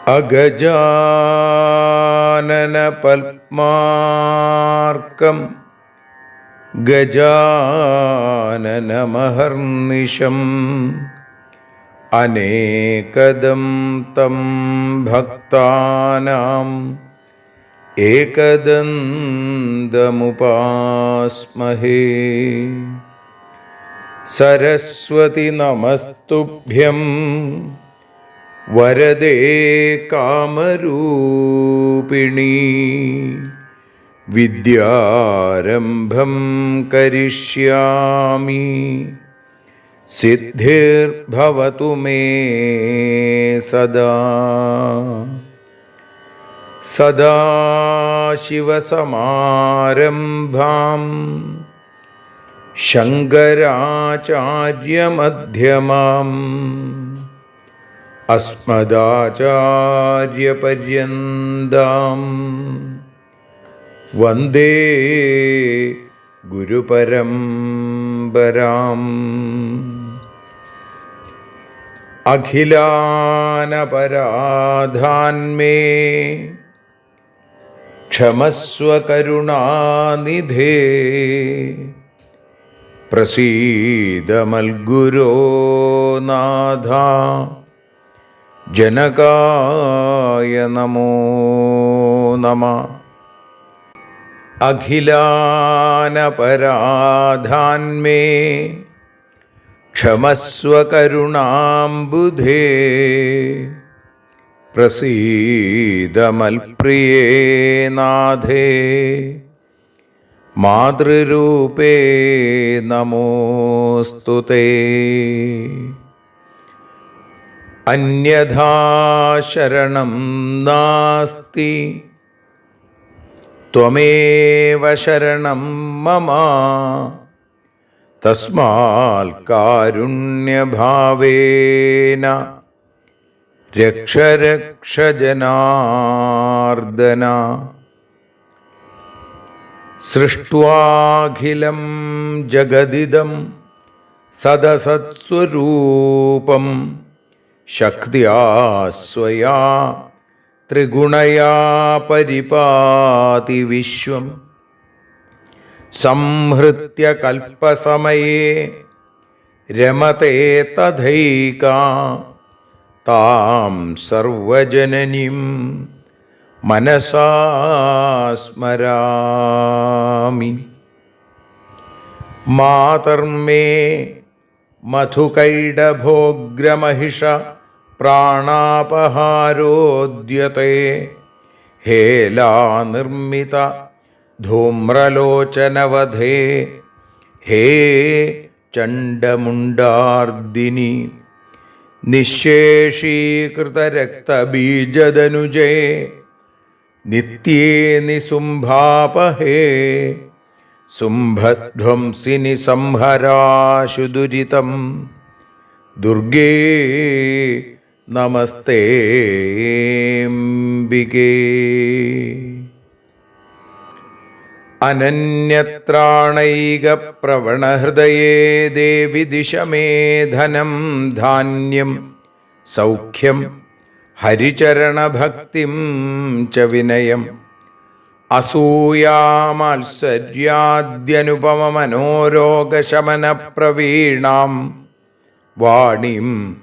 അഗജാനന പത്മാർക്കം ഗജാനനമഹർനിശം അനേകദം തം ഭക്താനാം ഏകദന്തമുപാസ്മഹേ. സരസ്വതി നമസ്തുഭ്യം വരദേ കാമരൂപിണി. വിദ്യാരംഭം കരിഷ്യാമി സിദ്ധിർഭവതു മേ സദാ. സദാശിവസമാരംഭാം ശങ്കരാചാര്യമധ്യമാം അസ്മദാചാര്യപര്യന്താം വന്ദേ ഗുരുപരമ്പരാം. അഖിലാനപരാധാന്മേ ക്ഷമസ്വ കരുണാനിധേ. പ്രസീദ മൽഗുരോ നാഥ ജനകായ നമോ നമഃ. അഖിലാനപരാധാന്മേ ക്ഷമസ്വ കരുണാംബുധേ. പ്രസീദ മൽപ്രിയേ നാഥേ മാതൃരൂപേ നമോസ്തുതേ. അന്യഥാ ശരണം നാസ്തി ത്വമേവ ശരണം മമ. തസ്മാൽ കാരുണ്യഭാവേന രക്ഷ രക്ഷ ജനാർദ്ദന. സൃഷ്ട്വാഖിലം ജഗദിദം സദസത്സ്വരൂപം ശക്തിയാ സ്വയാ ത്രിഗുണയാ പരിപാതി വിശ്വം. സംഹൃത്യ കൽപ്പസമയേ രമതേ തഥൈകാ. താം സർവജനനീം മനസാ സ്മരാമി. മാതർമേ മധുകൈടഭോഗ്രമഹിഷ പ്രാണാപഹാരോദ്യത്തെ. ഹേലാനിർമ്മിത ധൂമ്രലോചനവധേ. ഹേ ചണ്ഡമുണ്ഡാർദിനി. നിശേഷീകൃതരക്തബീജദനുജേ നിത്യേ നിസുംഭാപഹേ. സുംഭധ്വംസിനി സംഹരാശു ദുരിതം. ദുർഗേ നമസ്തേംബികേ. അനന്യത്രാണൈകപ്രവണഹൃദയേ ദേവി ദിശ മേ ധനം ധാന്യം സൗഖ്യം ഹരിചരണഭക്തിം ച വിനയം. അസൂയാമാത്സര്യാദ്യനുപമമനോരോഗശമനപ്രവീണാം വാണീം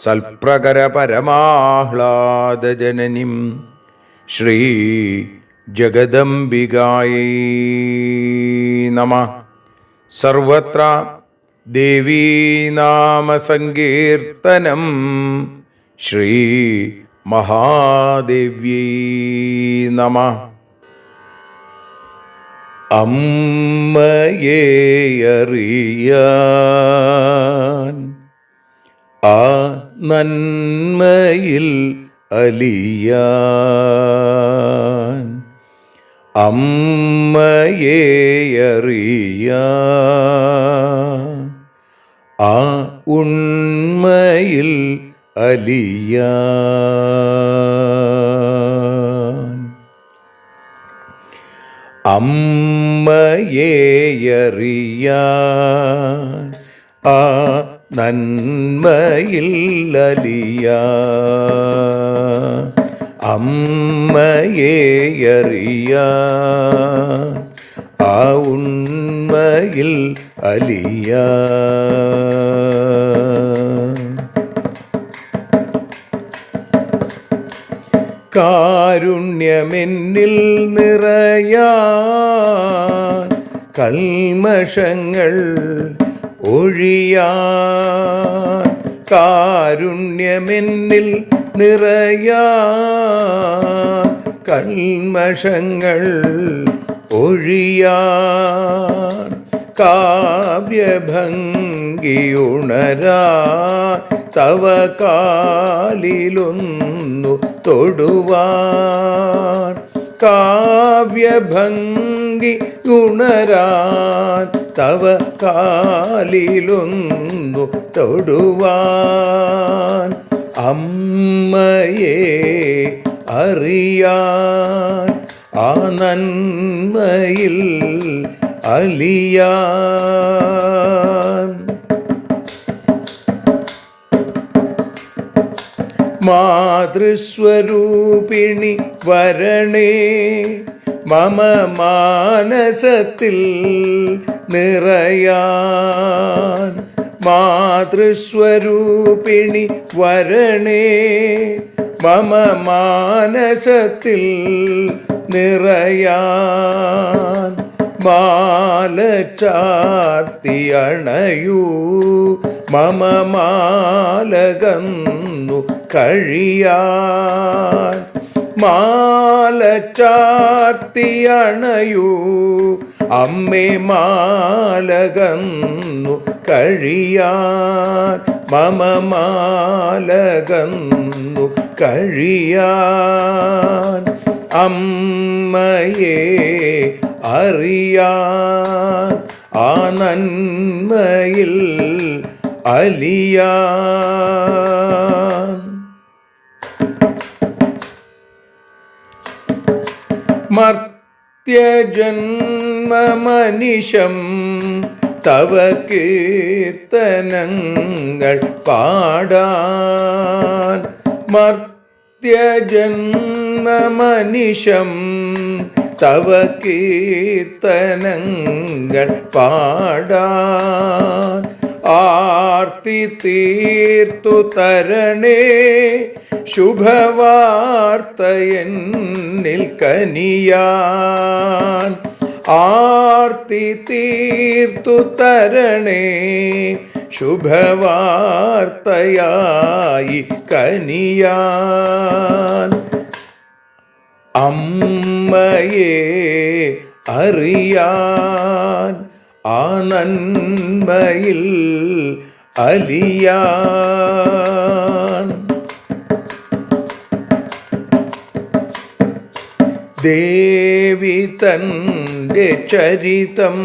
സൽപ്രകരപരമാഹ്ലാദജനനീം ശ്രീ ജഗദംബികായൈ നമഃ. സർവത്ര ദേവീനാമസങ്കീർത്തനം ശ്രീ മഹാദേവ്യൈ നമഃ. അമ്മയെ അറിയാൻ ആ നന്മയിൽ അലിയാൻ, അമ്മയെ അറിയാൻ ആ ഉണ്മയിൽ അലിയാൻ, അമ്മയെ അറിയാൻ ആ നന്മയിൽ അലിയാൻ, അമ്മയെ അറിയാൻ ആ ഉണ്മയിൽ അലിയാൻ. കാരുണ്യമെന്നിൽ നിറയാൻ, കൽമഷങ്ങൾ ഒഴിയാൻ, കാരുണ്യമെന്നിൽ നിറയാൻ, കൽമഷങ്ങൾ ഒഴിയാൻ, കാവ്യഭംഗിയുണരാൻ തവ കാലിലൊന്നു തൊടുവാൻ, കാവ്യഭംഗി ഉണരാൻ തവ കാലിലൊന്നു തൊടുവാൻ, അമ്മയെ അറിയാൻ ആ നന്മയിൽ അലിയാൻ. മാതൃസ്വരൂപിണി വരണേ മമ മാനസത്തിൽ നിറയാൻ, മാതൃസ്വരൂപിണി വരണേ മമ മാനസത്തിൽ നിറയാൻ, മാല ചാർത്തി അണയൂ മമ മാലകന്നു കഴിയാൻ, മാല ചാർത്തി അണയൂ അമ്മേ മാലകന്നു കഴിയാൻ, മമ മാലകന്നു കഴിയാൻ, അമ്മയെ അറിയാൻ ആ നന്മയിൽ അലിയാൻ. മർത്യജന്മമനിശം തവ കീർത്തനങ്ങൾ പാടാൻ, മർത്യജന്മമനിശം തവ കീർത്തനങ്ങൾ പാടാൻ, ആർത്തി തീർത്തു തരണേ ശുഭവാർത്ത എന്നിൽ കനിയാൻ, ആർത്തി തീർത്തു തരണേ ശുഭവാർത്തയായി കനിയാൻ, അമ്മയെ അറിയാൻ ആ നന്മയിൽ അലിയാൻ. ദേവി തൻ്റെ ചരിതം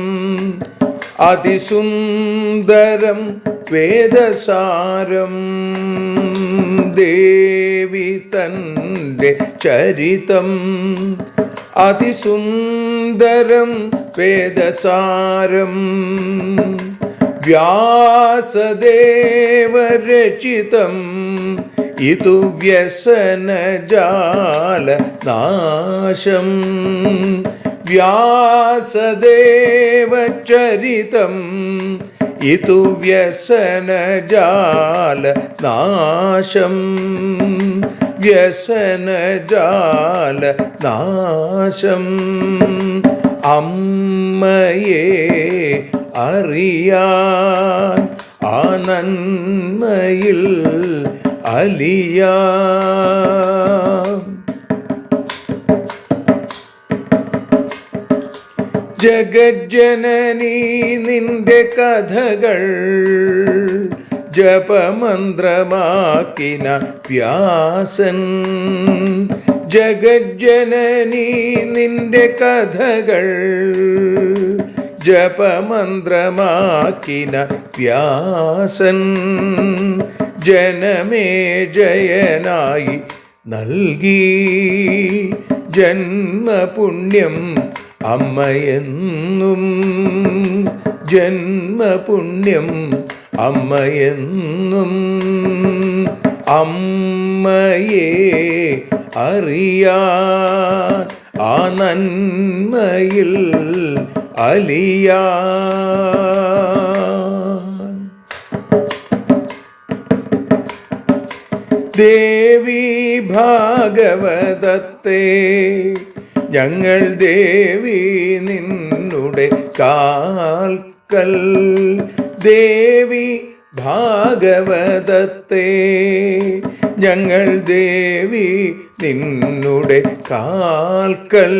അതിസുന്ദരം വേദസാരം, ദേവി തൻ്റെ ചരിതം അതിസുന്ദരം വേദസാരം, വ്യാസദേവരചിതം ഇതു വ്യസനജാല നാശം, വ്യാസദേവചരിതം ഇതു വ്യസനജാല നാശം, വ്യസനജാല നാശം, അമ്മയെ അറിയാൻ ആ നന്മയിൽ അലിയാൻ. ജഗജ്ജനനീ നിന്റെ കഥകൾ ജപമന്ത്രമാക്കിന വ്യാസൻ. ജഗജ്ജനനീ നിന്റെ കഥകൾ ജപമന്ത്രമാക്കിന വ്യാസൻ. ജനമേ ജയനായി നൽകി ജന്മപുണ്യം അമ്മയെന്നും. ജന്മപുണ്യം അമ്മയെന്നും. അമ്മയെ അറിയാൻ ആ നന്മയിൽ അലിയാൻ. ദേവി ഭാഗവതത്തെ ഞങ്ങൾ ദേവി നിന്നുടെ കാൽക്കൽ. ദേവി ഭാഗവതത്തെ ഞങ്ങൾ ദേവി നിന്നുടെ കാൽക്കൽ.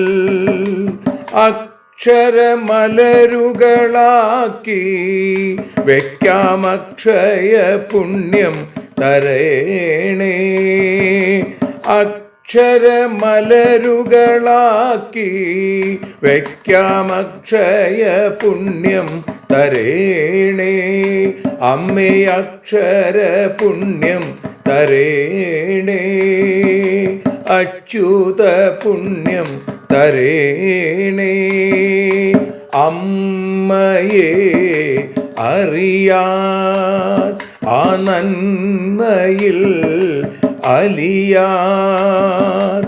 അക്ഷരമലരുകളാക്കി വയ്ക്കാം അക്ഷയ പുണ്യം തരേണേ. അക്ഷരമലരുകളാക്കി വയ്ക്കാം അക്ഷയ പുണ്യം തരേണേ. അമ്മേ അക്ഷര പുണ്യം തരേണേ. അച്യുത പുണ്യം തരേണേ. അമ്മയെ അറിയാൻ ആ നന്മയിൽ അലിയാൻ.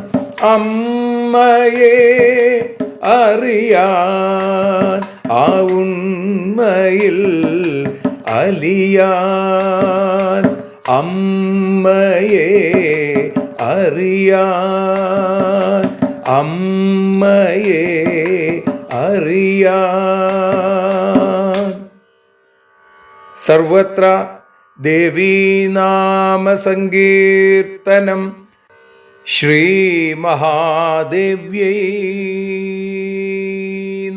അമ്മയെ അറിയാൻ ആ ഉണ്മയിൽ അലിയാൻ. അമ്മയെ അറിയാൻ. അമ്മയെ അറിയാൻ. സർവത്ര ദേവീനാമസങ്കീർത്തനം. ശ്രീ മഹാദേവ്യൈ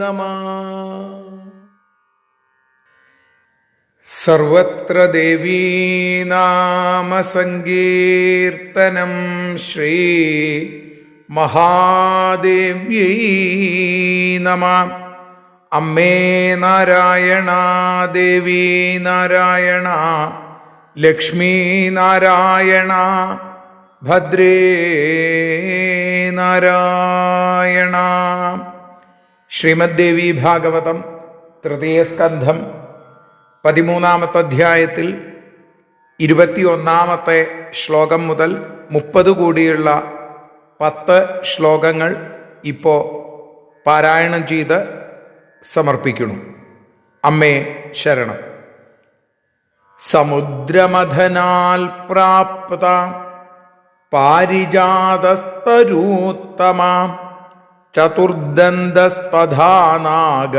നമഃ. സർവത്ര ദേവീനാമസങ്കീർത്തനം. ശ്രീ മഹാദേവ്യൈ നമഃ. അമ്മേ നാരായണ, ദേവി നാരായണ, ലക്ഷ്മീ നാരായണ, ഭദ്രേ നാരായണ. ശ്രീമദ്ദേവി ഭാഗവതം തൃതീയ സ്കന്ധം 13-ാമത്തെ അധ്യായത്തിൽ 21-ാമത്തെ ശ്ലോകം മുതൽ 30 കൂടിയുള്ള 10 ശ്ലോകങ്ങൾ ഇപ്പോൾ പാരായണം ചെയ്ത് സമർപ്പിക്കുന്നു. അമ്മേ ശരണം. സമുദ്രമഥനാൽ പ്രാപ്ത പാരിജാതസ്തരൂത്തമ ചതുർദന്തസ്തധാനാഗ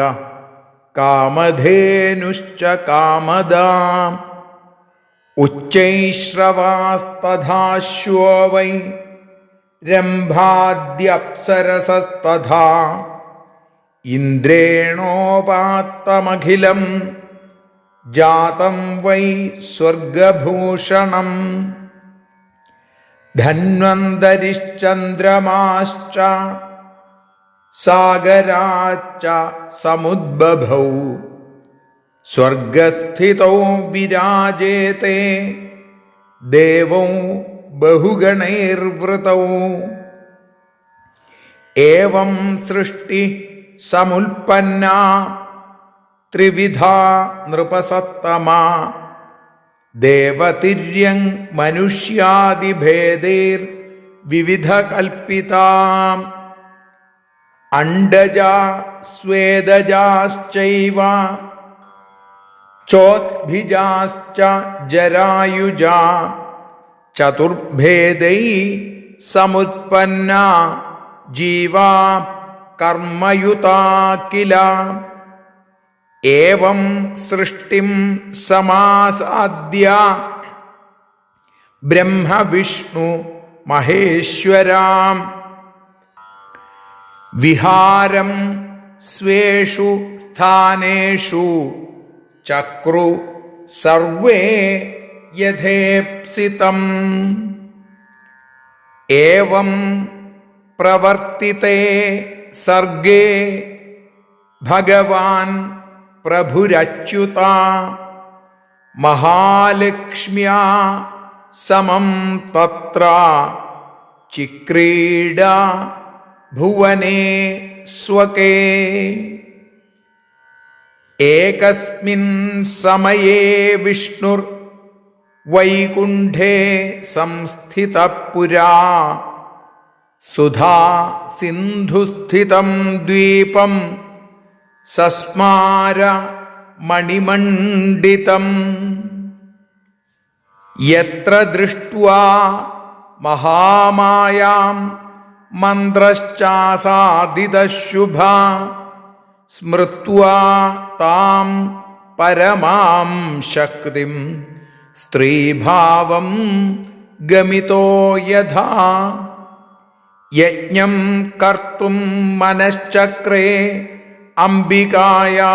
കാമധേനുശ്ച കാമദാം ഉച്ചൈശ്രവാസ്തഥാശ്വോ വൈ രംഭാദ്യപ്സരസസ്തഥാ ഇന്ദ്രേണോപാത്തമഖിലം ജാതം വൈ സ്വർഗഭൂഷണം. ധന്വന്തരിശ്ചന്ദ്രമാശ്ച സാഗരാശ്ച സമുദ്ബഭൗ സ്വർഗസ്ഥിതൗ വിരാജേതേ ദേവോ ബഹുഗണൈർവൃതൗ. ഏവം സൃഷ്ടി സമുൽപ്പന്ന ത്രിവിധാ നൃപസത്തമാ ദേവതിര്യങ് മനുഷ്യാദിഭേദേർ വിവിധ കൽപ്പിതാം. അണ്ഡജാ സ്വേദജാശ്ചൈവ ചോദ്ഭിജാശ്ച ജരായുജാ ചതുർഭേദൈ സമുത്പന്ന ജീവാ കർമ്മയുതാ കില. ഏവം സൃഷ്ടിം സമാസാദ്യ ബ്രഹ്മ വിഷ്ണു മഹേശ്വരാം. വിഹാരം സ്വേഷു സ്ഥാനേഷു ചക്രു സർവേ യഥേപ്സിതം. ഏവം പ്രവർത്തിതേ സർഗേ ഭഗവാൻ പ്രഭുരച്യുത മഹാലക്ഷ്മ്യാ സമം തത്ര ചിക്രീഡ ഭുവനേ സ്വകേ. ഏകസ്മിൻ സമയേ വിഷ്ണുർ വൈകുണ്ഠേ സംസ്ഥിതഃ പുരാ സുധാ സിന്ധുസ്ഥിതം ദ്വീപം സസ്മാര മണിമണ്ഡിതം. യത്ര ദൃഷ്ട്വാ മഹാമായാം മന്ത്രശ്ചാസാദിതഃശുഭാ സ്മൃത്വാ താം പരമാം ശക്തിം സ്ത്രീഭാവം ഗമിതോ യഥാ. യജ്ഞം കർത്തും മനശ്ചക്രേ അംബികായാ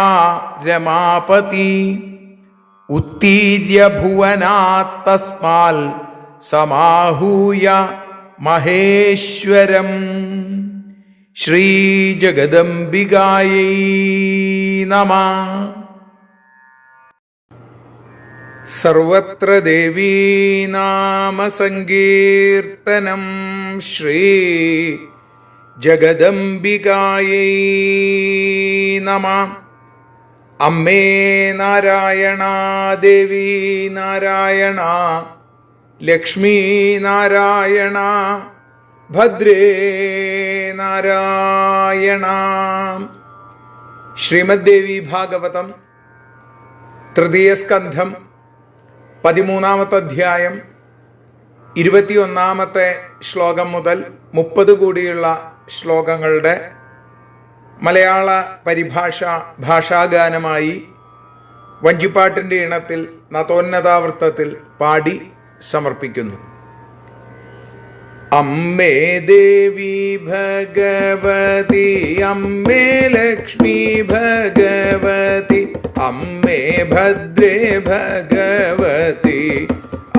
രമാപതി ഉത്തീര്യ ഭുവനാത് തസ്മാൽ സമാഹൂയ മഹേശ്വരം. ശ്രീജഗദംബികായൈ നമഃ. സർവത്ര ദേവീനാമസങ്കീർത്തനം ശ്രീ ജഗദംബികായൈ നമഃ. അമ്മേ നാരായണ, ദേവി നാരായണ, ലക്ഷ്മീ നാരായണ, ഭദ്രേ നാരായണ. ശ്രീമദ്ദേവി ഭാഗവതം തൃതീയ സ്കന്ധം 13-ാമത്തെ അധ്യായം 21-ാമത്തെ ശ്ലോകം മുതൽ 30 കൂടിയുള്ള ശ്ലോകങ്ങളുടെ മലയാള പരിഭാഷ ഭാഷാഗാനമായി വഞ്ചിപ്പാട്ടിൻ്റെ ഈണത്തിൽ നതോന്നതാവൃത്തത്തിൽ പാടി സമർപ്പിക്കുന്നു. അമ്മേ ദേവി ഭഗവതി, അമ്മേ ലക്ഷ്മി ഭഗവതി, അമ്മേ ഭദ്രേ ഭഗവതി,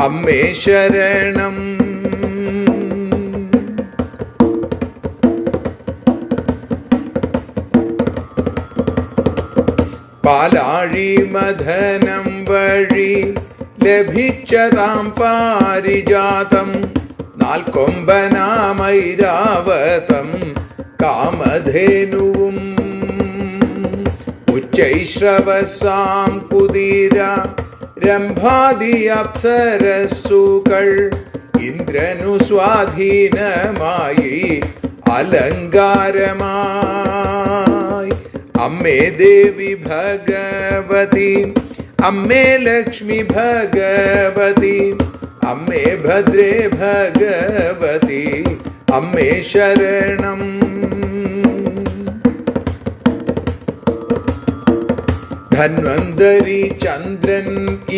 അമ്മേ ശരണം. പാലാഴി മഥനം വഴി ലഭിച്ചതാം പാരിജാതം, നാൽക്കൊമ്പനാമൈരാവതം കാമധേനുവും, ഉച്ചൈശ്രവസാം കുതിര രംഭാദി അപ്സരസ്സുകൾ ഇന്ദ്രനു സ്വാധീനമായി അലങ്കാരമായി. അമ്മേ ദേവി ഭഗവതി, അമ്മേ ലക്ഷ്മി ഭഗവതി, അമ്മേ ഭദ്രേ ഭഗവതി, അമ്മേ ശരണം. ധന്വന്തരി ചന്ദ്രൻ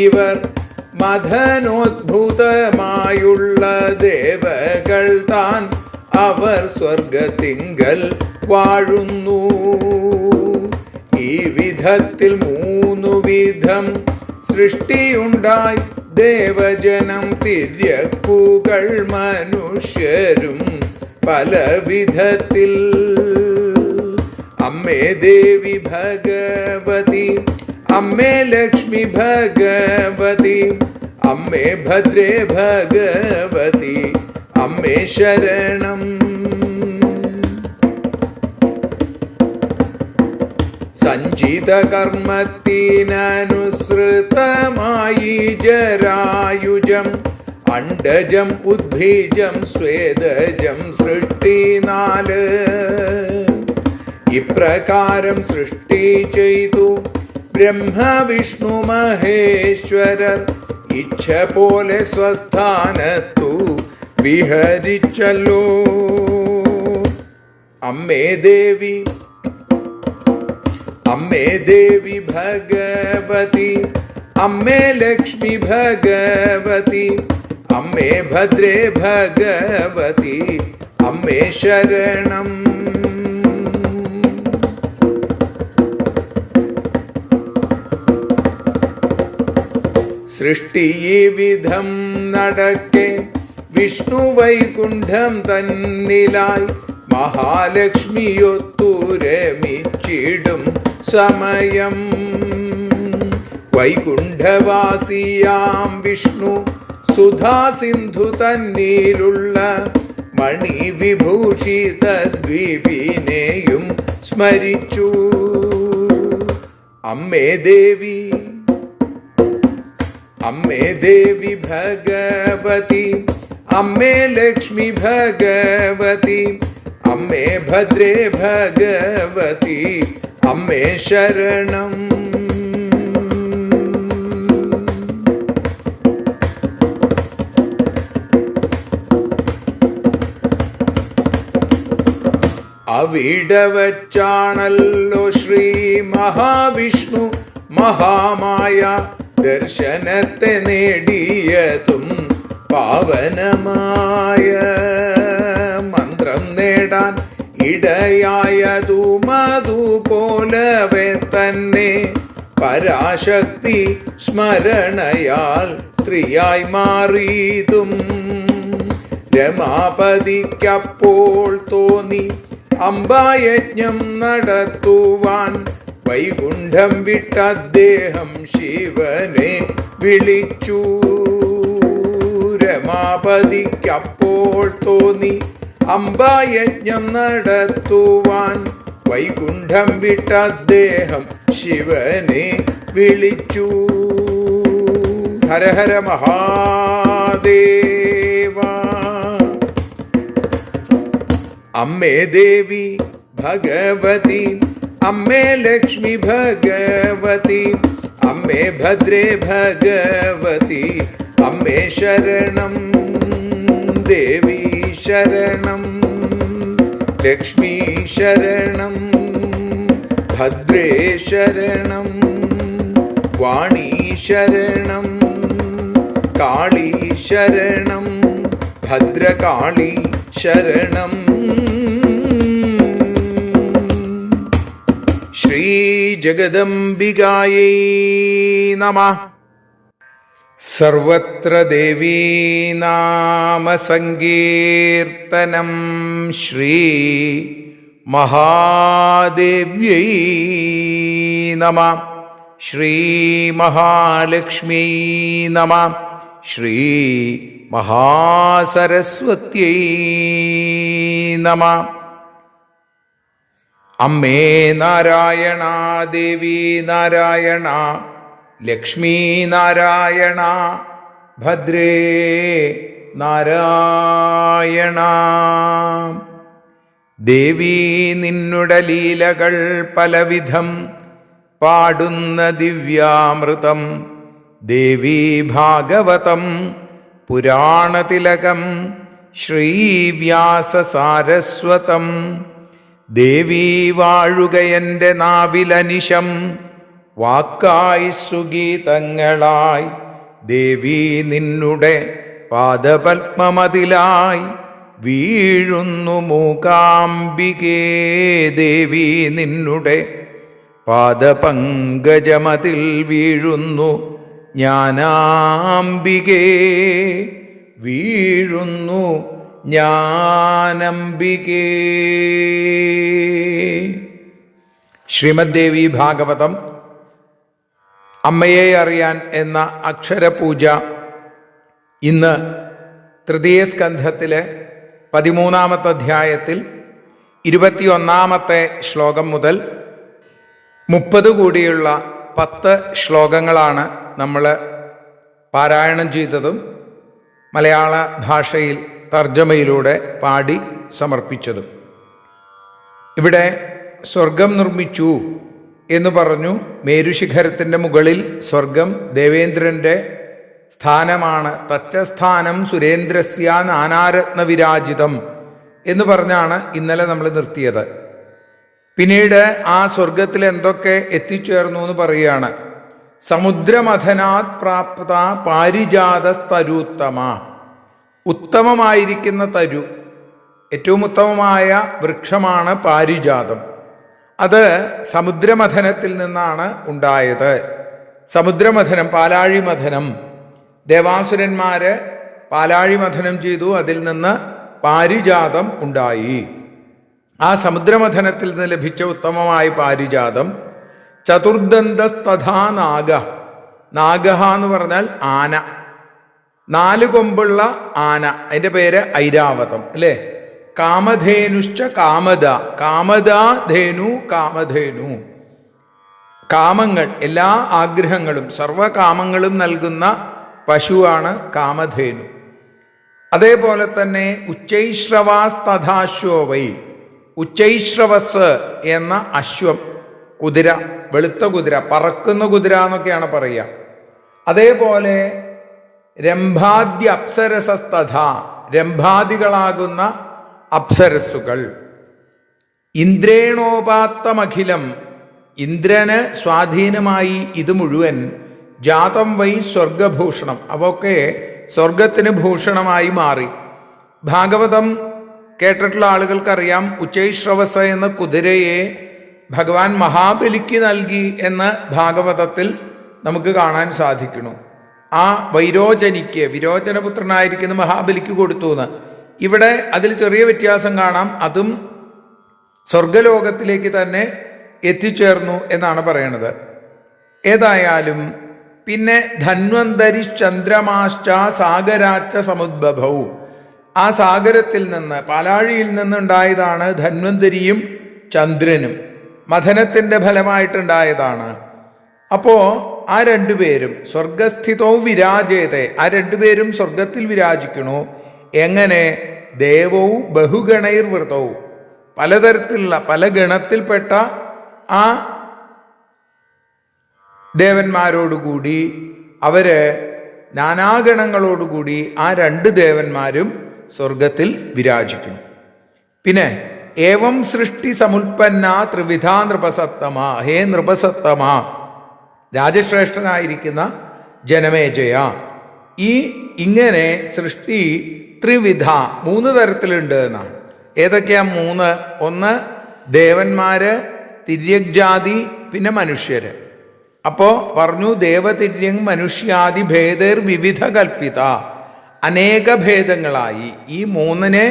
ഇവർ മഥനോദ്ഭൂതമായുള്ള ദേവകൾ താൻ, അവർ സ്വർഗത്തിങ്കൽ വാഴുന്നു. ഈ വിധത്തിൽ 3 വിധം സൃഷ്ടിയുണ്ടായി ദേവജനം, തിര്യക്കുകൾ മനുഷ്യരും പല വിധത്തിൽ. അമ്മേ ദേവി ഭഗവതി, അമ്മേ ലക്ഷ്മി ഭഗവതി, അമ്മേ ഭദ്രേ ഭഗവതി, അമ്മേ ശരണം. സഞ്ചിത കർമ്മത്തിനനുസൃതമായി ജരായുജം, അണ്ഡജം ഉദ്ഭീജം സ്വേദജം സൃഷ്ടി 4. ഇപ്രകാരം സൃഷ്ടി ചെയ്തു ബ്രഹ്മ വിഷ്ണു മഹേശ്വരർ, ഇച്ഛ പോലെ സ്വസ്ഥാനത്തു വിഹരിച്ചല്ലോ. അമ്മേ ദേവി, അമ്മേ ദേവി ഭഗവതി, അമ്മേ ലക്ഷ്മി ഭഗവതി, അമ്മേ ഭദ്രേ ഭഗവതി, അമ്മേ ശരണം. സൃഷ്ടി ഈ വിധം നടക്കെ വിഷ്ണു വൈകുണ്ഠം തന്നിലായി മഹാലക്ഷ്മിയൊത്തുരമിച്ചിടും സമയം വൈകുണ്ഠവാസിയാം വിഷ്ണു സുധാസിന്ധു തന്നിലുള്ള മണിവിഭൂഷിത ദ്വീപിനെയും സ്മരിച്ചു. അമ്മേ ദേവി, അമ്മേ ദേവി ഭഗവതി, അമ്മേ ലക്ഷ്മി ഭഗവതി, അമ്മേ ഭദ്രേ ഭഗവതി, അമ്മേ ശരണം. അവിടെ വച്ചാണല്ലോ ശ്രീ മഹാവിഷ്ണു മഹാമായ ദർശനത്തെ നേടിയതും പാവനമായ മന്ത്രം നേടാൻ ഇടയായതും അതുപോലവെ തന്നെ പരാശക്തി സ്മരണയാൽ സ്ത്രീയായി മാറിയതും രമാപതിക്കപ്പോൾ തോന്നി അംബായജ്ഞം നടത്തുവാൻ. വൈകുണ്ഠം വിട്ട അദ്ദേഹം ശിവനെ വിളിച്ചു. രമാപതിക്കപ്പോൾ തോന്നി അംബായജ്ഞം നടത്തുവാൻ. വൈകുണ്ഠം വിട്ട അദ്ദേഹം ശിവനെ വിളിച്ചു. ഹര ഹര മഹാദേവ. അമ്മേ ദേവി ഭഗവതി, അമ്മേ ലക്ഷ്മി ഭഗവതി, അമ്മേ ഭദ്രേ ഭഗവതി, അമ്മേ ശരണം. ദേവി ശരണം, ലക്ഷ്മി ശരണം, ഭദ്രേ ശരണം, വാണി ശരണം, കാളി ശരണം, ഭദ്രകാളി ശരണം. ശ്രീ ജഗദംബികായൈ നമഃ. സർവത്ര ദേവീ നാമ സങ്കീർത്തനം. ശ്രീ മഹാദേവ്യൈ നമഃ. ശ്രീ മഹാലക്ഷ്മ്യൈ നമഃ. ശ്രീ മഹാസരസ്വത്यै നമഃ. അമ്മേ നാരായണ, ദേവി നാരായണ, ലക്ഷ്മീ നാരായണ, ഭദ്രേ നാരായണ. ദേവി നിന്നുടെ ലീലകൾ പലവിധം പാടുന്ന ദിവ്യാമൃതം. ദേവി ഭാഗവതം പുരാണതിലകം ശ്രീവ്യാസസാരസ്വതം. ദേവി വാഴുകയൻ്റെ നാവിലനിശം വാക്കായി സുഗീതങ്ങളായി. ദേവി നിന്നുടെ പാദപത്മമതിലായി വീഴുന്നു മൂകാംബികേ. ദേവി നിന്നുടെ പാദപങ്കജമതിൽ വീഴുന്നു ജ്ഞാനാംബികേ. വീഴുന്നു ജ്ഞാനംബികേ. ശ്രീമദ്ദേവി ഭാഗവതം അമ്മയെ അറിയാൻ എന്ന അക്ഷരപൂജ ഇന്ന് തൃതീയ സ്കന്ധത്തിലെ 13-ാമത്തെ അധ്യായത്തിൽ 21-ാമത്തെ ശ്ലോകം മുതൽ 30 കൂടിയുള്ള 10 ശ്ലോകങ്ങളാണ് നമ്മൾ പാരായണം ചെയ്തതും മലയാള ഭാഷയിൽ തർജ്ജമയിലൂടെ പാടി സമർപ്പിച്ചതും. ഇവിടെ സ്വർഗം നിർമ്മിച്ചു എന്ന് പറഞ്ഞു. മേരുശിഖരത്തിൻ്റെ മുകളിൽ സ്വർഗം ദേവേന്ദ്രൻ്റെ സ്ഥാനമാണ്. തച്ചസ്ഥാനം സുരേന്ദ്രസ്യ നാനാരത്ന വിരാജിതം എന്ന് പറഞ്ഞാണ് ഇന്നലെ നമ്മൾ നിർത്തിയത്. പിന്നീട് ആ സ്വർഗത്തിൽ എന്തൊക്കെ എത്തിച്ചേർന്നു എന്ന് പറയുകയാണ്. സമുദ്രമഥനാത് പ്രാപ്ത പാരിജാതസ്തരുത്തമ. ഉത്തമമായിരിക്കുന്ന തരു, ഏറ്റവും ഉത്തമമായ വൃക്ഷമാണ് പാരിജാതം. അത് സമുദ്രമഥനത്തിൽ നിന്നാണ് ഉണ്ടായത്. സമുദ്രമഥനം, പാലാഴി മഥനം ദേവാസുരന്മാര് പാലാഴി മഥനം ചെയ്തു. അതിൽ നിന്ന് പാരിജാതം ഉണ്ടായി. ആ സമുദ്രമഥനത്തിൽ നിന്ന് ലഭിച്ച ഉത്തമമായ പാരിജാതം ചതുർദന്തസ്തഥാ നാഗ. നാഗഹ എന്ന് പറഞ്ഞാൽ ആന, 4 കൊമ്പുള്ള ആന. അതിൻ്റെ പേര് ഐരാവതം അല്ലേ. കാമധേനുശ്ച കാമദ. കാമദാ ധേനു കാമധേനു. കാമങ്ങൾ, എല്ലാ ആഗ്രഹങ്ങളും സർവകാമങ്ങളും നൽകുന്ന പശുവാണ് കാമധേനു. അതേപോലെ തന്നെ ഉച്ചൈശ്രവാസ് തഥാശ്വവൈ. ഉച്ചൈശ്രവസ് എന്ന അശ്വം, കുതിര, വെളുത്ത കുതിര, പറക്കുന്ന കുതിര എന്നൊക്കെയാണ് പറയുക. അതേപോലെ രംഭാദ്യ അപ്സരസസ്തഥ. രംഭാദികളാകുന്ന അപ്സരസ്സുകൾ. ഇന്ദ്രേണോപാത്തമഖിലം. ഇന്ദ്രന് സ്വാധീനമായി ഇത് മുഴുവൻ. ജാതം വൈ സ്വർഗഭൂഷണം. അവയൊക്കെ സ്വർഗത്തിന് ഭൂഷണമായി മാറി. ഭാഗവതം കേട്ടിട്ടുള്ള ആളുകൾക്കറിയാം, ഉച്ചൈശ്രവസ എന്ന കുതിരയെ ഭഗവാൻ മഹാബലിക്ക് നൽകി എന്ന് ഭാഗവതത്തിൽ നമുക്ക് കാണാൻ സാധിക്കുന്നു. ആ വൈരോചനിക്ക്, വിരോചനപുത്രനായിരിക്കുന്ന മഹാബലിക്ക് കൊടുത്തു എന്ന്. ഇവിടെ അതിൽ ചെറിയ വ്യത്യാസം കാണാം. അതും സ്വർഗലോകത്തിലേക്ക് തന്നെ എത്തിച്ചേർന്നു എന്നാണ് പറയണത്. ഏതായാലും പിന്നെ ധന്വന്തരി ചന്ദ്രമാശ്ച സാഗരാച്ച സമുദ്ഭവൗ. ആ സാഗരത്തിൽ നിന്ന്, പാലാഴിയിൽ നിന്നുണ്ടായതാണ് ധന്വന്തരിയും ചന്ദ്രനും. മഥനത്തിൻ്റെ ഫലമായിട്ടുണ്ടായതാണ്. അപ്പോൾ ആ രണ്ടുപേരും സ്വർഗസ്ഥിതോ വിരാജേതേ. ആ രണ്ടുപേരും സ്വർഗത്തിൽ വിരാജിക്കണു. എങ്ങനെ? ദേവവും ബഹുഗണൈർവൃതവും. പലതരത്തിലുള്ള, പല ഗണത്തിൽപ്പെട്ട ആ ദേവന്മാരോടുകൂടി, അവര് നാനാഗണങ്ങളോടുകൂടി ആ 2 ദേവന്മാരും സ്വർഗത്തിൽ വിരാജിക്കുന്നു. പിന്നെ ഏവം സൃഷ്ടി സമുൽപ്പന്ന ത്രിവിധ നൃപസത്തമ. ഹേ നൃപസത്തമ, രാജശ്രേഷ്ഠനായിരിക്കുന്ന ജനമേജയ, ഇങ്ങനെ സൃഷ്ടി ത്രിവിധ, 3 തരത്തിലുണ്ട് എന്നാണ്. ഏതൊക്കെയാ 3? ഒന്ന് ദേവന്മാര്, തിര്യഗ്ജാതി, പിന്നെ മനുഷ്യര്. അപ്പോ പറഞ്ഞു ദേവതിര്യങ് മനുഷ്യാദി ഭേദർ വിവിധ കൽപ്പിത. അനേക ഭേദങ്ങളായി. ഈ 3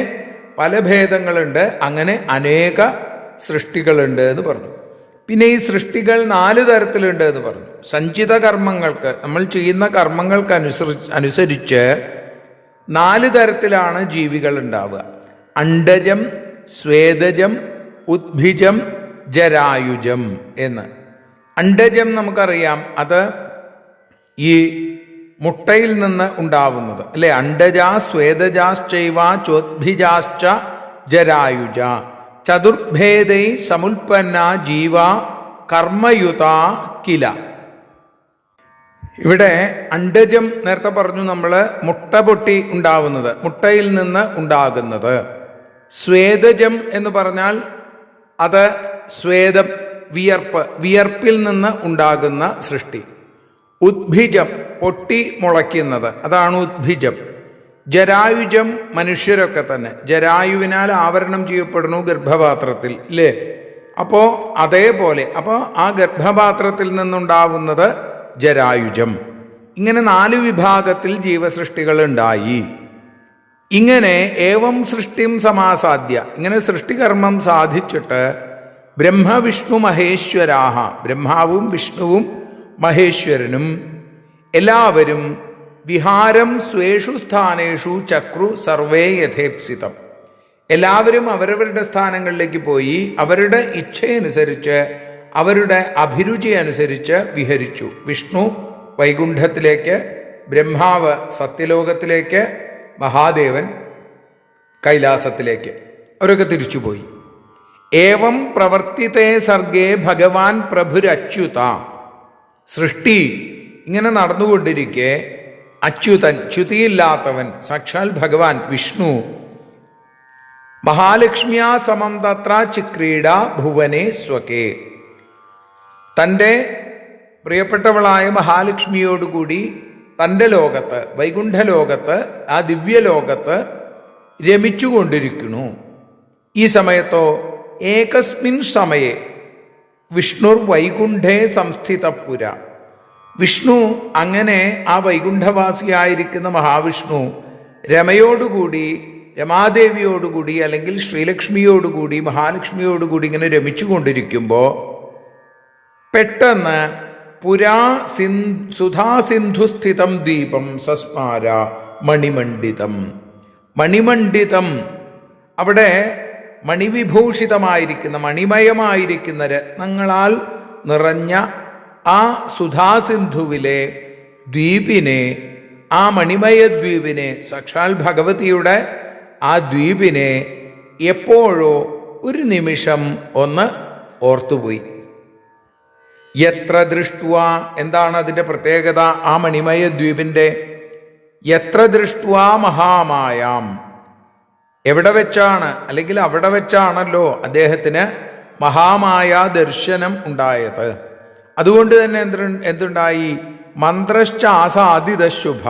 പല ഭേദങ്ങളുണ്ട്. അങ്ങനെ അനേക സൃഷ്ടികളുണ്ട് എന്ന് പറഞ്ഞു. പിന്നെ ഈ സൃഷ്ടികൾ 4 തരത്തിലുണ്ട് എന്ന് പറഞ്ഞു. സഞ്ചിത കർമ്മങ്ങൾക്ക്, നമ്മൾ ചെയ്യുന്ന കർമ്മങ്ങൾക്ക് അനുസരിച്ച് 4 തരത്തിലാണ് ജീവികൾ ഉണ്ടാവുക. അണ്ഡജം, സ്വേദജം, ഉദ്ഭിജം, ജരായുജം എന്ന്. അണ്ഡജം നമുക്കറിയാം, അത് ഈ മുട്ടയിൽ നിന്ന് ഉണ്ടാവുന്നത് അല്ലെ. അണ്ഡജാ സ്വേദജാശ്ചൈവ ചോദ്ഭിജാശ്ച ജരായുജ. ചതുർഭേദൈ സമുൽപ്പന്ന ജീവ കർമ്മയുത കില. ഇവിടെ അണ്ഡജം നേരത്തെ പറഞ്ഞു നമ്മൾ, മുട്ട പൊട്ടി ഉണ്ടാവുന്നത്, മുട്ടയിൽ നിന്ന് ഉണ്ടാകുന്നത്. സ്വേദജം എന്ന് പറഞ്ഞാൽ അത് സ്വേദം, വിയർപ്പ്, വിയർപ്പിൽ നിന്ന് ഉണ്ടാകുന്ന സൃഷ്ടി. ഉദ്ഭിജം, പൊട്ടി മുളയ്ക്കുന്നത്, അതാണ് ഉദ്ഭിജം. ജരായുജം മനുഷ്യരൊക്കെ തന്നെ. ജരായുവിനാൽ ആവരണം ചെയ്യപ്പെടുന്നു ഗർഭപാത്രത്തിൽ ഇല്ലേ. അപ്പോ അതേപോലെ, അപ്പോൾ ആ ഗർഭപാത്രത്തിൽ നിന്നുണ്ടാവുന്നത് ജരായുജം. ഇങ്ങനെ 4 വിഭാഗത്തിൽ ജീവസൃഷ്ടികൾ ഉണ്ടായി. ഇങ്ങനെ ഏവം സൃഷ്ടിം സമാസാദ്യ, ഇങ്ങനെ സൃഷ്ടികർമ്മം സാധിച്ചിട്ട് ബ്രഹ്മവിഷ്ണു മഹേശ്വരാഹ, ബ്രഹ്മാവും വിഷ്ണുവും മഹേശ്വരനും എല്ലാവരും വിഹാരം സ്വേഷു സ്ഥാനേഷു ചക്രു സർവേ യഥേപ്സിതം. എല്ലാവരും അവരവരുടെ സ്ഥാനങ്ങളിലേക്ക് പോയി അവരുടെ ഇച്ഛയനുസരിച്ച്, അവരുടെ അഭിരുചി അനുസരിച്ച് വിഹരിച്ചു. വിഷ്ണു വൈകുണ്ഠത്തിലേക്ക്, ബ്രഹ്മാവ് സത്യലോകത്തിലേക്ക്, മഹാദേവൻ കൈലാസത്തിലേക്ക്, അവരൊക്കെ തിരിച്ചുപോയി. ഏവം പ്രവർത്തിതേ സർഗേ ഭഗവാൻ പ്രഭുരച്യുത. സൃഷ്ടി ഇങ്ങനെ നടന്നുകൊണ്ടിരിക്കെ അച്യുതൻ, ച്യുതിയില്ലാത്തവൻ, സാക്ഷാൽ ഭഗവാൻ വിഷ്ണു, മഹാലക്ഷ്മിയാ സമം തത്ര ചിക്രീഡ ഭുവനേ സ്വകേ, തൻ്റെ പ്രിയപ്പെട്ടവളായ മഹാലക്ഷ്മിയോടുകൂടി തൻ്റെ ലോകത്ത്, വൈകുണ്ഠലോകത്ത്, ആ ദിവ്യലോകത്ത് രമിച്ചുകൊണ്ടിരിക്കുന്നു. ഈ സമയത്തോ ഏകസ്മിൻ സമയെ വിഷ്ണുർ വൈകുണ്ഠേ സംസ്ഥിതപുര, വിഷ്ണു അങ്ങനെ ആ വൈകുണ്ഠവാസിയായിരിക്കുന്ന മഹാവിഷ്ണു രമയോടുകൂടി, രമാദേവിയോടുകൂടി അല്ലെങ്കിൽ ശ്രീലക്ഷ്മിയോടുകൂടി, മഹാലക്ഷ്മിയോടുകൂടി ഇങ്ങനെ രമിച്ചുകൊണ്ടിരിക്കുമ്പോൾ പെട്ടെന്ന് പുരാ സുധാസിന്ധുസ്ഥിതം ദീപം സസ്മാര മണിമണ്ഡിതം. മണിമണ്ഡിതം, അവിടെ മണിവിഭൂഷിതമായിരിക്കുന്ന, മണിമയമായിരിക്കുന്ന രത്നങ്ങളാൽ നിറഞ്ഞ ആ സുധാസിന്ധുവിലെ ദ്വീപിനെ, ആ മണിമയ ദ്വീപിനെ, സാക്ഷാൽ ഭഗവതിയുടെ ആ ദ്വീപിനെ എപ്പോഴോ ഒരു നിമിഷം ഒന്ന് ഓർത്തുപോയി. യത്ര ദൃഷ്ട്വ, എന്താണ് അതിൻ്റെ പ്രത്യേകത? ആ മണിമയ ദ്വീപിൻ്റെ യത്ര ദൃഷ്ട്വ മഹാമായാം, എവിടെ വെച്ചാണ്, അല്ലെങ്കിൽ അവിടെ വെച്ചാണല്ലോ അദ്ദേഹത്തിന് മഹാമായ ദർശനം ഉണ്ടായത്. അതുകൊണ്ട് തന്നെ എന്തുണ്ടായി? മന്ത്രശ്ചാസാദിത ശുഭ,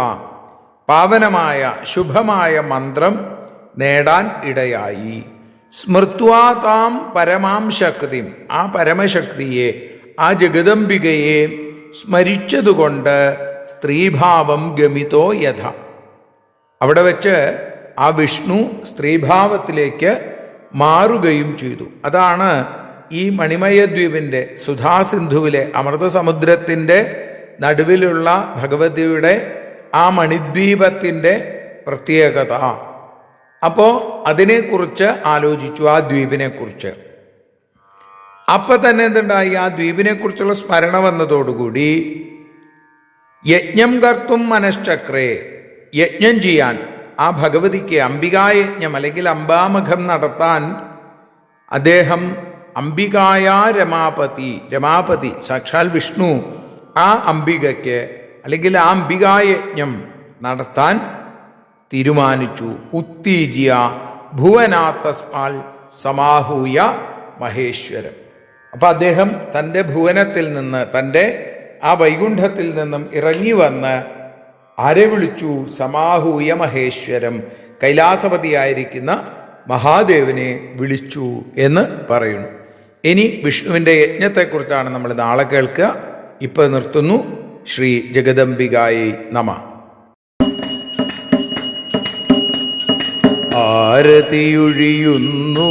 പാവനമായ ശുഭമായ മന്ത്രം നേടാൻ ഇടയായി. സ്മൃത്വാ താം പരമാം ശക്തിം, ആ പരമശക്തിയെ, ആ ജഗദംബികയെ സ്മരിച്ചതുകൊണ്ട് സ്ത്രീഭാവം ഗമിതോ യഥ, അവിടെ വെച്ച് ആ വിഷ്ണു സ്ത്രീഭാവത്തിലേക്ക് മാറുകയും ചെയ്തു. അതാണ് ഈ മണിമയദ്വീപിൻ്റെ, സുധാസിന്ധുവിലെ അമൃതസമുദ്രത്തിൻ്റെ നടുവിലുള്ള ഭഗവതിയുടെ ആ മണിദ്വീപത്തിൻ്റെ പ്രത്യേകത. അപ്പോൾ അതിനെക്കുറിച്ച് ആലോചിച്ചു, ആ ദ്വീപിനെക്കുറിച്ച്. അപ്പം തന്നെ എന്തുണ്ടായി? ആ ദ്വീപിനെക്കുറിച്ചുള്ള സ്മരണ വന്നതോടുകൂടി യജ്ഞം കർത്തും മനശ്ചക്രേ, യജ്ഞം ചെയ്യാൻ, ആ ഭഗവതിക്ക് അംബികായജ്ഞം അല്ലെങ്കിൽ അംബാമഖം നടത്താൻ അദ്ദേഹം അംബികായ രമാപതി സാക്ഷാൽ വിഷ്ണു ആ അംബികയ്ക്ക് അല്ലെങ്കിൽ ആ അംബികായജ്ഞം നടത്താൻ തീരുമാനിച്ചു. ഉത്തീജ്യ ഭുവനാത്തസ്മാൽ സമാഹൂയ മഹേശ്വരം. അപ്പം അദ്ദേഹം തൻ്റെ ഭുവനത്തിൽ നിന്ന്, തൻ്റെ ആ വൈകുണ്ഠത്തിൽ നിന്നും ഇറങ്ങി വന്ന് ആരെ വിളിച്ചു? സമാഹൂയ മഹേശ്വരം, കൈലാസപതിയായിരിക്കുന്ന മഹാദേവനെ വിളിച്ചു എന്ന് പറയുന്നു. ഇനി വിഷ്ണുവിൻ്റെ യജ്ഞത്തെക്കുറിച്ചാണ് നമ്മൾ നാളെ കേൾക്കുക. ഇപ്പോൾ നിർത്തുന്നു. ശ്രീ ജഗദംബികായൈ നമഃ. ആരതിയൊഴിയുന്നു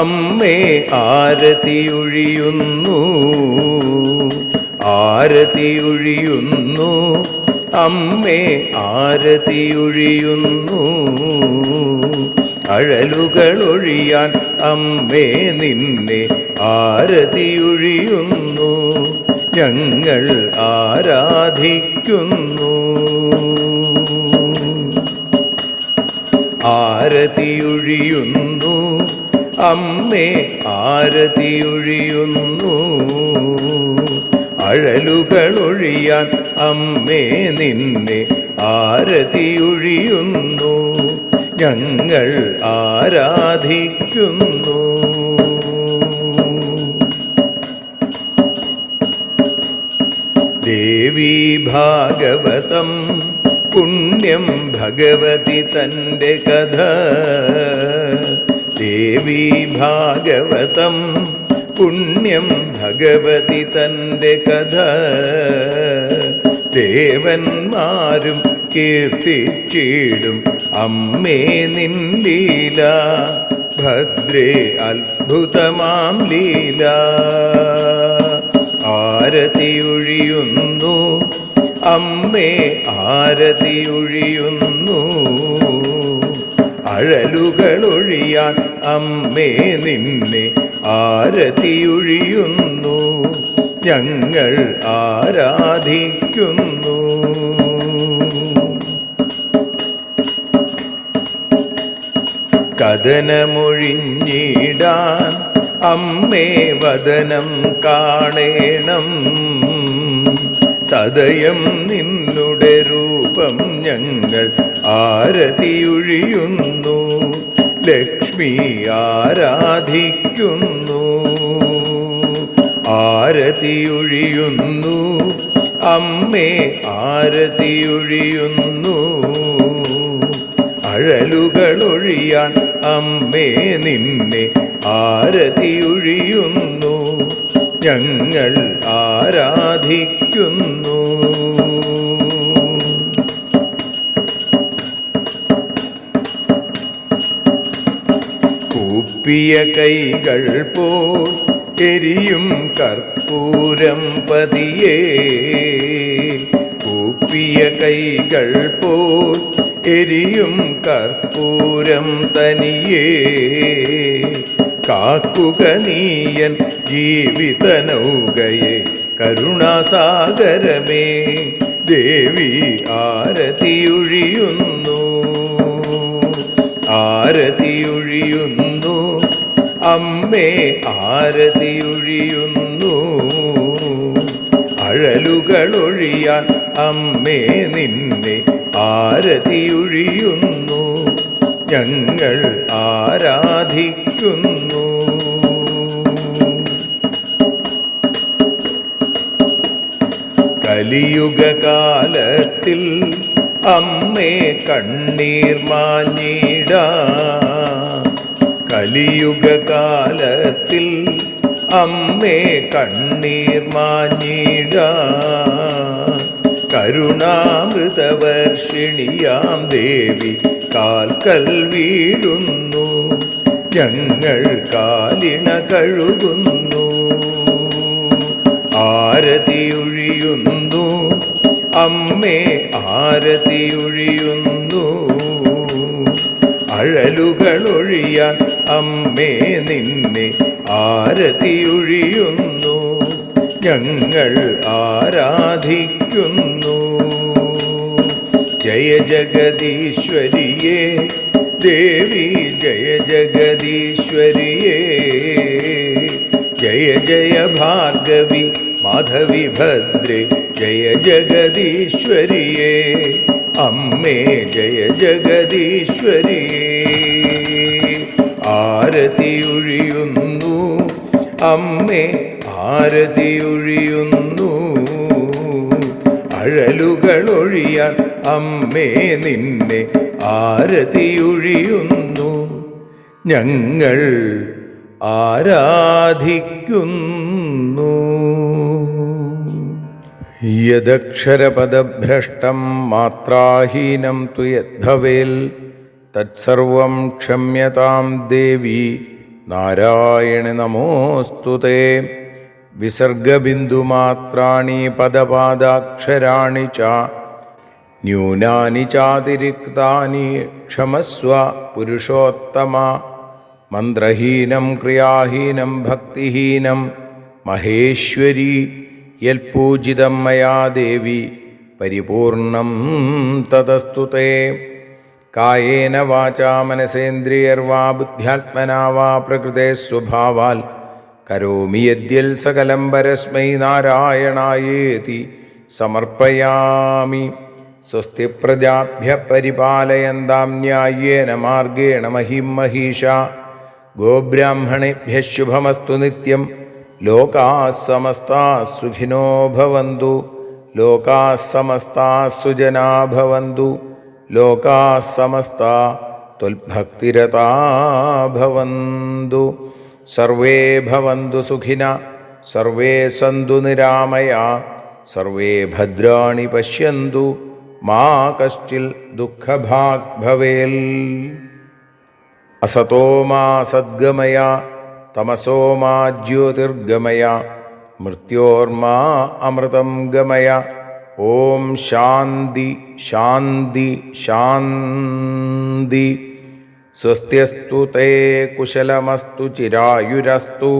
അമ്മേ, ആരതിയൊഴിയുന്നു, ആരതിയൊഴിയുന്നു അമ്മേ, ആരതിയൊഴിയുന്നു. അഴലുകളൊഴിയാൻ അമ്മേ നിന്നെ ആരതിയൊഴിയുന്നു, ഞങ്ങൾ ആരാധിക്കുന്നു. ആരതിയൊഴിയുന്നു അമ്മേ, ആരതിയൊഴിയുന്നു. അഴലുകളൊഴിയാൻ അമ്മേ നിന്നെ ആരതിയൊഴിയുന്നു, ഞങ്ങൾ ആരാധിക്കുന്നു. ദേവീ ഭാഗവതം പുണ്യം ഭഗവതി തൻ്റെ കഥ. ദേവീ ഭാഗവതം പുണ്യം ഭഗവതി തൻ്റെ കഥ. ദേവന്മാരും കീർത്തിച്ചിടും അമ്മേ നിൻ ലീല, ഭദ്രേ അത്ഭുതമാം ലീല. ആരതിയൊഴിയുന്നു അമ്മേ, ആരതിയൊഴിയുന്നു. അഴലുകളൊഴിയാൻ അമ്മേ നിന്നെ ആരതിയൊഴിയുന്നു, ഞങ്ങൾ ആരാധിക്കുന്നു. കഥനമൊഴിഞ്ഞിടാൻ അമ്മേ വദനം കാണേണം. സദയം നിന്നുടെ രൂപം ഞങ്ങൾ ആരതിയൊഴിയുന്നു, ലക്ഷ്മി ആരാധിക്കുന്നു. ആരതിയൊഴിയുന്നു അമ്മേ, ആരതിയൊഴിയുന്നു. അഴലുകളൊഴിയാൻ അമ്മേ നിന്നെ ആരതിയൊഴിയുന്നു, ഞങ്ങൾ ആരാധിക്കുന്നു. കൂപ്പിയ കൈകൾ പോൽ എരിയും കർപ്പൂരം പതിയേ, കൂപ്പിയ കൈകൾ പോൽ എരിയും കർപ്പൂരം തനിയേ, കാക്കുക നീയൻ ജീവിത നൗകയെ കരുണാസാഗരമേ ദേവി ആരതിയൊഴിയുന്നു, ആരതിയൊഴിയുന്നു അമ്മേ ആരതിയൊഴിയുന്നു. അഴലുകളൊഴിയാൻ അമ്മേ നിന്നെ ആരതിയൊഴിയുന്നു, ഞങ്ങൾ ആരാധിക്കുന്നു. കലിയുഗകാലത്തിൽ അമ്മേ കണ്ണീർ മാഞ്ഞിടാ, കലിയുഗകാലത്തിൽ അമ്മേ കണ്ണീർ മാഞ്ഞിടാ, കരുണാമൃതവർഷിണിയാം ദേവി കാൽക്കൽ വീഴുന്നു, ഞങ്ങൾ കാലിണ കഴുകുന്നു. ആരതിയൊഴിയുന്നു അമ്മേ ആരതിയൊഴിയുന്നു, അഴലുകളൊഴിയാൻ അമ്മേ നിന്നെ ആരതിയൊഴിയുന്നു, ഞങ്ങൾ ആരാധിക്കുന്നു. ജയ ജഗദീശ്വരിയേ ദേവി ജയ ജഗദീശ്വരിയേ, ജയ ജയ ഭാർഗവി മാധവി ഭദ്രേ ജയ ജഗദീശ്വരിയേ, അമ്മേ ജയ ജഗദീശ്വരിയേ. ആരതിയൊഴിയുന്നു അമ്മേ ആരതിയൊഴിയുന്നു, അഴലുകളൊഴിയാൻ അമ്മേ നിന്നെ ആരതിയൊഴിയുന്നു, ഞങ്ങൾ ആരാധിക്കുന്നു. യദക്ഷരപദഭ്രഷ്ടം മാത്രാഹീനം തു യദ്ഭവേൽ തത്സർവം ക്ഷമ്യതാം ദേവി നാരായണ നമോസ്തുതേ. വിസർഗബിന്ദുമാത്രാണി പദപാദാക്ഷരാണി ച ന്യൂനാനി ചാതിരിക്താനി ക്ഷമസ്വ പുരുഷോത്തമ. മന്ത്രഹീനം ക്രിയാഹീനം ഭക്തിഹീനം മഹേശ്വരി യൽപൂജിതം മയാ ദേവി പരിപൂർണം തതസ്തു തേ. കായേന വാചാ മനസേന്ദ്രിയർവാ ബുദ്ധ്യാത്മനാ വാ പ്രകൃതേ സ്വഭാവാൽ കരോമി യദ്യൽ സകലം പരസ്മൈ നാരായണായേതി സമർപ്പയാമി. സ്വസ്തി പ്രജാഭ്യഃ പരിപാലയന്താം ന്യായേന മാർഗേണ മഹിം മഹീഷാ. ഗോബ്രാഹ്മണേഭ്യഃ ശുഭമസ്തു നിത്യം. ലോകാഃ സമസ്താഃ സുഖിനോ ഭവന്തു. ലോകാഃ സമസ്താഃ സുജനാ ഭവന്തു. ലോകാഃ സമസ്താഃ ത്വൽഭക്തിരതാ ഭവന്തു. സർവേ ഭവന്തു സുഖിനഃ. സർവേ സന്തു നിരാമയാ. സർവേ ഭദ്രാണി പശ്യന്തു. മാ കശ്ചിൽ ദുഃഖഭാഗ് ഭവേൽ. അസതോ മാ സദ്ഗമയ. തമസോ മാ ജ്യോതിർഗമയ. മൃത്യോർമാ അമൃതം ഗമയ. ഓം ശാന്തി ശാന്തി ശാന്തി. സ്വസ്ത്യസ്തു തേ കുശലമസ്തു ചിരായുരസ്തു.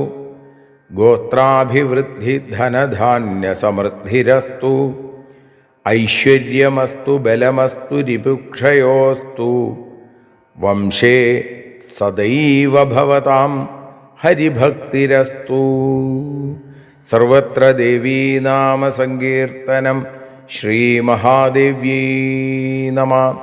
ഗോത്രാഭിവൃദ്ധി ധനധാന്യസമൃദ്ധിരസ്തു. ഐശ്വര്യമസ്തു ബലമസ്തു രിപുക്ഷയോസ്തു. വംശേ സദൈവ ഭവതാം ഹരിഭക്തിരസ്തു. സർവത്ര ദേവീനാമസങ്കീർത്തനം. ശ്രീമഹാദേവ്യൈ നമഃ.